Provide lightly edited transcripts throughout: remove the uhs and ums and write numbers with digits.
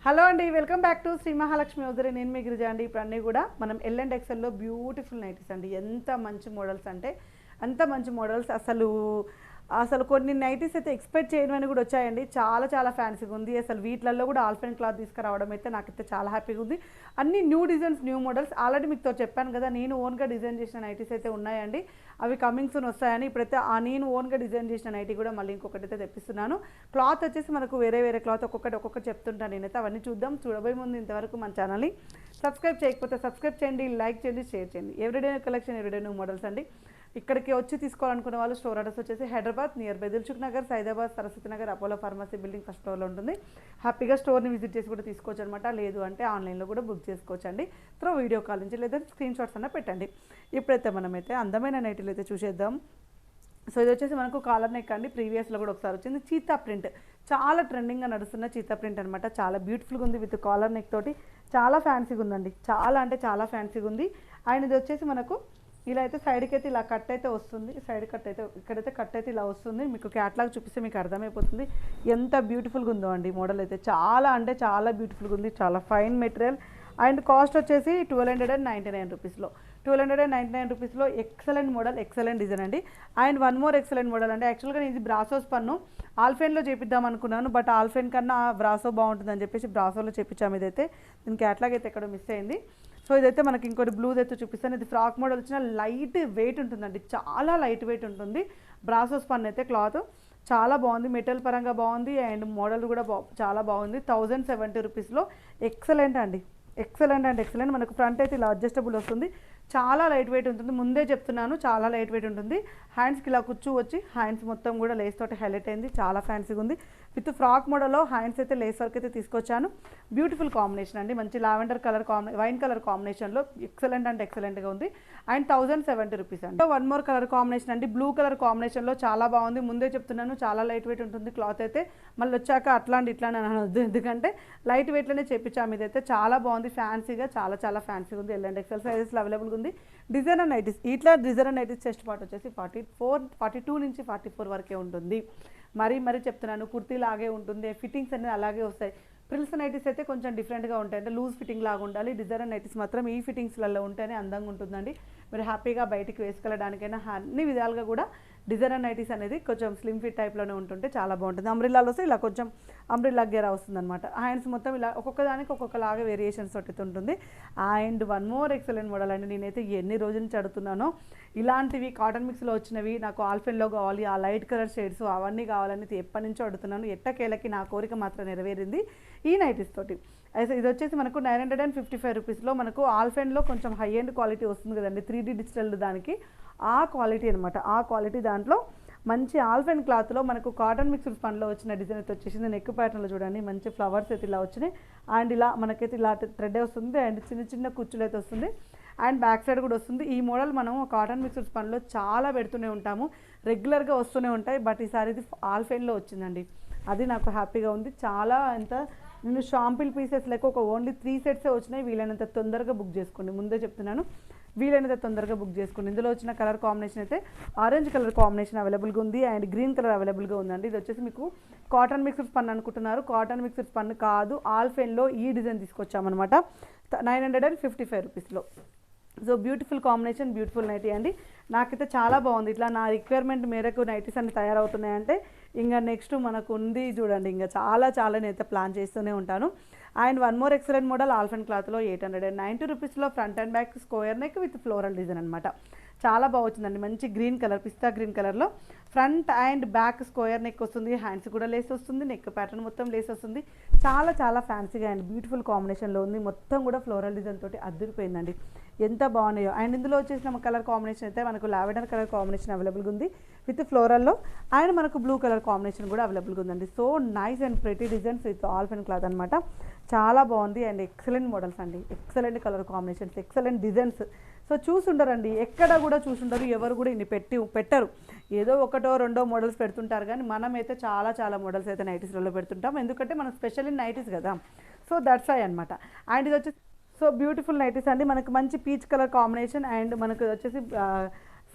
Hello అండి, welcome back to Shri Mahalakshmi ఉదరి. నేను మీ గిరిజ అండి. ఇప్పుడు అన్నీ కూడా మనం ఎల్ అండ్ ఎక్సెల్లో బ్యూటిఫుల్ నైటీస్ అండి. ఎంత మంచి మోడల్స్ అంటే అంత మంచి మోడల్స్. అసలు అసలు కొన్ని నైటీస్ అయితే ఎక్స్పెక్ట్ చేయమని కూడా వచ్చాయండి. చాలా చాలా ఫ్యాన్సీగా ఉంది. అసలు వీటిలలో కూడా ఆల్ఫెన్ క్లాత్ తీసుకురావడం అయితే నాకైతే చాలా హ్యాపీగా ఉంది. అన్ని new designs, new models. Already మీకు చెప్పాను కదా, నేను ఓన్గా డిజైన్ చేసిన నైటీస్ అయితే ఉన్నాయండి. అవి కమింగ్ సూన్ వస్తాయని. ఇప్పుడైతే నేను ఓన్గా డిజైన్ చేసిన నైటీ కూడా మళ్ళీ ఇంకొకటి అయితే తెప్పిస్తున్నాను. క్లాత్ వచ్చేసి మనకు వేరే వేరే క్లాత్ ఒక్కొక్కటి చెప్తుంటాను నేనైతే. అవన్నీ చూద్దాం. చూడబోయే ముందు ఇంతవరకు మన ఛానల్ని సబ్స్క్రైబ్ చేయకపోతే సబ్స్క్రైబ్ చేయండి, లైక్ చేయండి, షేర్ చేయండి. Everyday collection, everyday new models అండి. ఇక్కడికి వచ్చి తీసుకోవాలనుకునే వాళ్ళు స్టోర్ అడ్రస్ వచ్చేసి Hyderabad near by Dilsukh Nagar, Saidabad, Saraswati Nagar, Apollo pharmacy building first ఫ్లోర్లో ఉంటుంది. హ్యాపీగా స్టోర్ని విజిట్ చేసి కూడా తీసుకోవచ్చు అనమాట. లేదు అంటే ఆన్లైన్లో కూడా బుక్ చేసుకోవచ్చు అండి. త్రూ వీడియో కాల్ నుంచి, లేదా స్క్రీన్ షాట్స్ అన్న పెట్టండి. ఇప్పుడైతే మనమైతే అందమైన నైటీలు అయితే చూసేద్దాం. సో ఇది వచ్చేసి మనకు కాలర్ నెక్ అండి. ప్రీవియస్లో కూడా ఒకసారి వచ్చింది. చీతా ప్రింట్, చాలా ట్రెండింగ్గా నడుస్తున్న చీతా ప్రింట్ అనమాట. చాలా బ్యూటిఫుల్గా ఉంది విత్ కాలర్ నెక్ తోటి. చాలా ఫ్యాన్సీగా ఉందండి. చాలా అంటే చాలా ఫ్యాన్సీగా ఉంది. అండ్ ఇది వచ్చేసి మనకు ఇలా అయితే సైడ్కి అయితే ఇలా కట్ అయితే వస్తుంది. సైడ్ కట్ అయితే ఇక్కడైతే కట్ అయితే ఇలా వస్తుంది. మీకు క్యాట్లాగ్ చూపిస్తే మీకు అర్థమైపోతుంది ఎంత బ్యూటిఫుల్గా ఉందో అండి. మోడల్ అయితే చాలా అంటే చాలా బ్యూటిఫుల్గా ఉంది. చాలా ఫైన్ మెటీరియల్. అండ్ కాస్ట్ వచ్చేసి 1299 రూపీస్లో. 1299 రూపీస్లో ఎక్సలెంట్ మోడల్, ఎక్సలెంట్ డిజైన్ అండి. And one more excellent model అండి. యాక్చువల్గా నేను ఇది బ్రాసోస్ పన్ను ఆల్ఫెన్లో చేపిద్దాం అనుకున్నాను. బట్ ఆల్ఫెన్ కన్నా బ్రాసో బాగుంటుందని చెప్పేసి బ్రాసోలో చేపించాము. ఇదైతే దీని క్యాట్లాగ్ అయితే ఎక్కడో మిస్ అయింది. సో ఇదైతే మనకి ఇంకోటి బ్లూది అయితే చూపిస్తాను. ఇది ఫ్రాక్ మోడల్ వచ్చిన లైట్ వెయిట్ ఉంటుందండి. చాలా లైట్ వెయిట్ ఉంటుంది. బ్రాసోస్ పన్ను అయితే క్లాత్ చాలా బాగుంది. మెటీరియల్ పరంగా బాగుంది. అండ్ మోడల్ కూడా చాలా బాగుంది. 1070 రూపీస్లో ఎక్సలెంట్ అండి. Excellent and excellent. మనకు ఫ్రంట్ అయితే ఇలా అడ్జస్టబుల్ వస్తుంది. చాలా లైట్ వెయిట్ ఉంటుంది. ముందే చెప్తున్నాను, చాలా లైట్ వెయిట్ ఉంటుంది. హ్యాండ్స్కి ఇలా కుచ్చు వచ్చి హ్యాండ్స్ మొత్తం కూడా లేస్ తోటి హైలైట్ అయింది. చాలా ఫ్యాన్సీగా ఉంది. విత్ ఫ్రాక్ మోడల్లో హ్యాండ్స్ అయితే లేస్ వర్క్ అయితే తీసుకొచ్చాను. బ్యూటిఫుల్ కాంబినేషన్ అండి. మంచి లావెండర్ కలర్ వైన్ కలర్ కాంబినేషన్లో ఎక్సలెంట్ అంటే ఎక్సలెంట్గా ఉంది. అండ్ 1070 రూపీస్ అండి. వన్ మోర్ కలర్ కాంబినేషన్ అండి. బ్లూ కలర్ కాంబినేషన్లో చాలా బాగుంది. ముందే చెప్తున్నాను, చాలా లైట్ వెయిట్ ఉంటుంది క్లాత్ అయితే. మళ్ళీ వచ్చాక అట్లాంటి ఇట్లా అని అనొద్దు, ఎందుకంటే లైట్ వెయిట్లోనే చేపించాము. ఇదైతే చాలా బాగుంది. ఫ్యాన్సీగా చాలా చాలా ఫ్యాన్సీగా ఉంది. ఎల్ అండ్ ఎక్సెల్ సైజెస్లో అవైలబుల్గా ఉంది. డిజైనర్ నైటీస్, ఇట్లా డిజైనర్ నైటీస్ చెస్ట్ పార్ట్ వచ్చేసి 42 నుంచి 44 వరకే ఉంటుంది. మరీ చెప్తున్నాను, కుర్తీ లాగే ఉంటుంది. ఫిట్టింగ్స్ అనేది అలాగే వస్తాయి. ప్రిల్స్ నైటీస్ అయితే కొంచెం డిఫరెంట్గా ఉంటాయి. అంటే లూజ్ ఫిట్టింగ్ లాగా ఉండాలి. డిజైనర్ నైటీస్ మాత్రం ఈ ఫిట్టింగ్స్లలో ఉంటేనే అందంగా ఉంటుందండి. మీరు హ్యాపీగా బయటికి వేసుకెళ్ళడానికైనా అన్ని విధాలుగా కూడా డిజైనర్ నైటీస్ అనేది కొంచెం స్లిమ్ ఫిట్ టైప్లోనే ఉంటుంటే చాలా బాగుంటుంది. అంబ్రిల్లాలో వస్తే ఇలా కొంచెం అంబ్రిల్లా గేరా వస్తుంది అనమాట. హ్యాండ్స్ మొత్తం ఇలా ఒక్కొక్క దానికి ఒక్కొక్కలాగా వేరియేషన్స్ తోటి ఉంటుంది. And one more excellent model అండి. నేనైతే ఎన్ని రోజుల నుంచి అడుగుతున్నానో ఇలాంటివి కాటన్ మిక్స్లో వచ్చినవి నాకు ఆల్ఫెన్లో కావాలి, ఆ లైట్ కలర్ షేడ్స్ అవన్నీ కావాలని ఎప్పటి నుంచో అడుగుతున్నాను. ఎట్టకేలకి నా కోరిక మాత్రం నెరవేరింది ఈ నైటీస్ తోటి. అయితే ఇది వచ్చేసి మనకు 955 రూపీస్లో మనకు ఆల్ఫెన్లో కొంచెం హై ఎండ్ క్వాలిటీ వస్తుంది కదండి, 3D డిజిటల్ దానికి ఆ క్వాలిటీ అనమాట. ఆ క్వాలిటీ దాంట్లో మంచి ఆల్ఫెన్ క్లాత్లో మనకు కాటన్ మిక్స్డ్ పనిలో వచ్చిన డిజైన్ అయితే వచ్చేసింది. నెక్ ప్యాటర్న్లో చూడండి మంచి ఫ్లవర్స్ అయితే ఇలా వచ్చినాయి. అండ్ ఇలా మనకైతే ఇలా థ్రెడ్ వస్తుంది. అండ్ చిన్న చిన్న కుచ్చులు అయితే వస్తుంది. అండ్ బ్యాక్ సైడ్ కూడా వస్తుంది. ఈ మోడల్ మనం కాటన్ మిక్స్డ్ పనిలో చాలా పెడుతూనే ఉంటాము, రెగ్యులర్గా వస్తూనే ఉంటాయి. బట్ ఈసారి ఇది ఆల్ఫెన్లో వచ్చిందండి. అది నాకు హ్యాపీగా ఉంది. చాలా ఎంత నేను షాంపిల్ పీసెస్ లెక్క ఒక ఓన్లీ 3 సెట్సే వచ్చినాయి. వీలైనంత తొందరగా బుక్ చేసుకోండి. ముందే చెప్తున్నాను, వీలైనంత తొందరగా బుక్ చేసుకోండి. ఇందులో వచ్చిన కలర్ కాంబినేషన్ అయితే ఆరెంజ్ కలర్ కాంబినేషన్ అవైలబుల్గా ఉంది. అండ్ గ్రీన్ కలర్ అవైలబుల్గా ఉందండి. ఇది వచ్చేసి మీకు కాటన్ మిక్స్డ్ పన్ను అనుకుంటున్నారు, కాటన్ మిక్స్డ్ పన్ను కాదు. ఆల్ఫెన్లో ఈ డిజైన్ తీసుకొచ్చామన్నమాట 955 రూపీస్లో. So beautiful combination, beautiful nightie అండి. నాకైతే చాలా బాగుంది. ఇట్లా నా రిక్వైర్మెంట్ మేరకు నైటీస్ అన్ని తయారవుతున్నాయంటే ఇంకా నెక్స్ట్ మనకు ఉంది చూడండి, ఇంకా చాలా నేనైతే ప్లాన్ చేస్తూనే ఉంటాను. And one more excellent model ఆల్ఫెన్ క్లాత్లో 890 రూపీస్లో front and back square neck with floral design అనమాట. చాలా బాగా వచ్చిందండి. మంచి గ్రీన్ కలర్, పిస్తా గ్రీన్ కలర్లో front and back square neck వస్తుంది. హ్యాండ్స్ కూడా లేస్ వస్తుంది. నెక్ ప్యాటర్న్ మొత్తం లేస్ వస్తుంది. చాలా ఫ్యాన్సీగా అండ్ బ్యూటిఫుల్ కాంబినేషన్లో ఉంది. మొత్తం కూడా ఫ్లోరల్ డిజైన్ తోటి అదిరిపోయిందండి. ఎంత బాగున్నాయో. అండ్ ఇందులో వచ్చేసిన కలర్ కాంబినేషన్ అయితే మనకు లావెండర్ కలర్ కాంబినేషన్ అవైలబుల్గా ఉంది విత్ ఫ్లోరల్లో. అండ్ మనకు బ్లూ కలర్ కాంబినేషన్ కూడా అవైలబుల్గా ఉందండి. So nice and pretty designs with ఆల్ఫెన్ క్లాత్ అనమాట. చాలా బాగుంది. అండ్ ఎక్సలెంట్ మోడల్స్ అండి, excellent colour combinations, excellent designs. So చూసుండరండి, ఎక్కడ కూడా చూసుండరు, ఎవరు కూడా ఇన్ని పెట్టరు. ఏదో ఒకటో రెండో మోడల్స్ పెడుతుంటారు, కానీ మనమైతే చాలా మోడల్స్ అయితే నైటీస్లలో పెడుతుంటాం. ఎందుకంటే మనం స్పెషల్ ఇన్ నైటీస్ కదా. సో దట్స్ ఐ అనమాట. అండ్ ఇది వచ్చేసి సో బ్యూటిఫుల్ నైటీస్ అండి. మనకు మంచి పీచ్ కలర్ కాంబినేషన్. అండ్ మనకు వచ్చేసి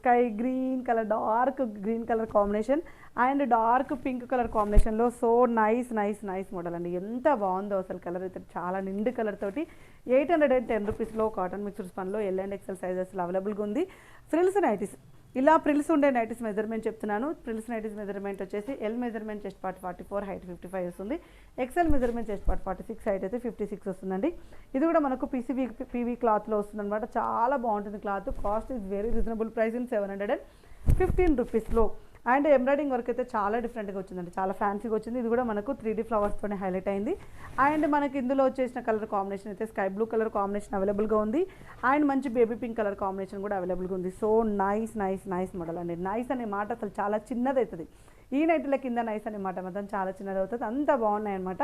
sky green colour, dark green colour combination and dark pink colour కాంబినేషన్లో so nice nice nice model అండి. ఎంత బాగుందో అసలు కలర్ అయితే, చాలా నిండు కలర్ తోటి 810 రూపీస్లో కాటన్ మిక్స్డ్ స్పన్లో ఎల్ అండ్ ఎక్సెల్ సైజెస్లో అవైలబుల్గా ఉంది. ఫ్రిల్స్ నైటీస్, ఇలా ప్రిల్స్ ఉండే నైటీస్ మెజర్మెంట్ చెప్తున్నాను. ప్రిల్స్ నైటీస్ మెజర్మెంట్ వచ్చేసి L measurement chest part 44, height 55 వస్తుంది. XL measurement chest part 46, height అయితే 56 వస్తుందండి. ఇది కూడా మనకు పీవీ క్లాత్లో వస్తుంది అనమాట. చాలా బాగుంటుంది cloth. Cost is very reasonable price in 715 రూపీస్లో. అండ్ ఎంబ్రాయిడింగ్ వర్క్ అయితే చాలా డిఫరెంట్గా వచ్చిందండి, చాలా ఫ్యాన్సీగా వచ్చింది. ఇది కూడా మనకు 3D ఫ్లవర్స్తోనే హైలైట్ అయింది. అండ్ మనకి ఇందులో వచ్చేసిన కలర్ కాంబినేషన్ అయితే స్కై బ్లూ కలర్ కాంబినేషన్ అవైలబుల్గా ఉంది. అండ్ మంచి బేబీ పింక్ కలర్ కాంబినేషన్ కూడా అవైలబుల్గా ఉంది. So nice nice nice model అండి. నైస్ అనే మాట అసలు చాలా చిన్నది అవుతుంది. ఈ నైటీల కింద నైస్ అనే మాట మాత్రం చాలా చిన్నది అవుతుంది. అంత బాగున్నాయి అనమాట.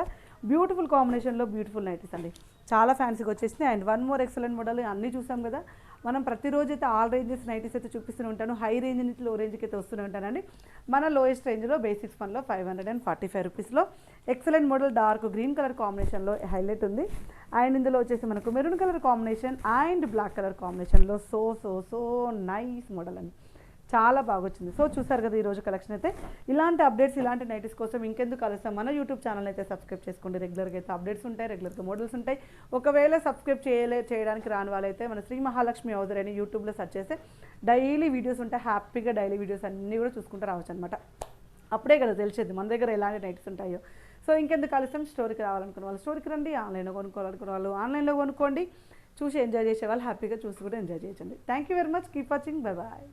బ్యూటిఫుల్ కాంబినేషన్లో బ్యూటిఫుల్ నైటీస్ అండి, చాలా ఫ్యాన్సీగా వచ్చేసినాయి. And one more excellent model అన్నీ చూసాం కదా మనం. ప్రతిరోజు అయితే ఆల్ రేంజెస్ నైటీస్ అయితే చూపిస్తూనే ఉంటాను. హై రేంజ్ నుంచి లో రేంజ్కి అయితే వస్తూనే ఉంటానండి. మన లోయెస్ట్ రేంజ్లో బేసిక్స్ పనిలో 545 రూపీస్లో excellent model dark green colour కాంబినేషన్లో హైలైట్ ఉంది. అండ్ ఇందులో వచ్చేసి మనకు maroon colour combination and black colour కాంబినేషన్లో so so so nice model అండి, చాలా బాగా వచ్చింది. సో చూసారు కదా ఈరోజు కలెక్షన్ అయితే. ఇలాంటి అప్డేట్స్, ఇలాంటి నైటీస్ కోసం ఇంకెందుకు కలుస్తాం, మన యూట్యూబ్ ఛానల్ అయితే సబ్స్క్రైబ్ చేసుకోండి. రెగ్యులర్గా అయితే అప్డేట్స్ ఉంటాయి, రెగ్యులర్గా మోడల్స్ ఉంటాయి. ఒకవేళ సబ్స్క్రైబ్ చేయడానికి రాని వాళ్ళైతే మన శ్రీ మహాలక్ష్మి హౌజర్ అని యూట్యూబ్లో సెర్చ్ చేస్తే డైలీ వీడియోస్ ఉంటాయి. హ్యాపీగా డైలీ వీడియోస్ అన్నీ కూడా చూసుకుంటూ రావచ్చు అనమాట. అప్పుడే కదా తెలిసేది మన దగ్గర ఎలాంటి నైట్స్ ఉంటాయో. సో ఇంకెందుకు కలుస్తాం, స్టోరీకి రావాలనుకున్న వాళ్ళు స్టోరీకి రండి, ఆన్లైన్లో కొనుక్కోవాలనుకున్న వాళ్ళు ఆన్లైన్లో కొనుక్కోండి. చూసి ఎంజాయ్ చేసే వాళ్ళు హ్యాపీగా చూసి కూడా ఎంజాయ్ చేయొచ్చండి. Thank you very much, keep watching, bye bye.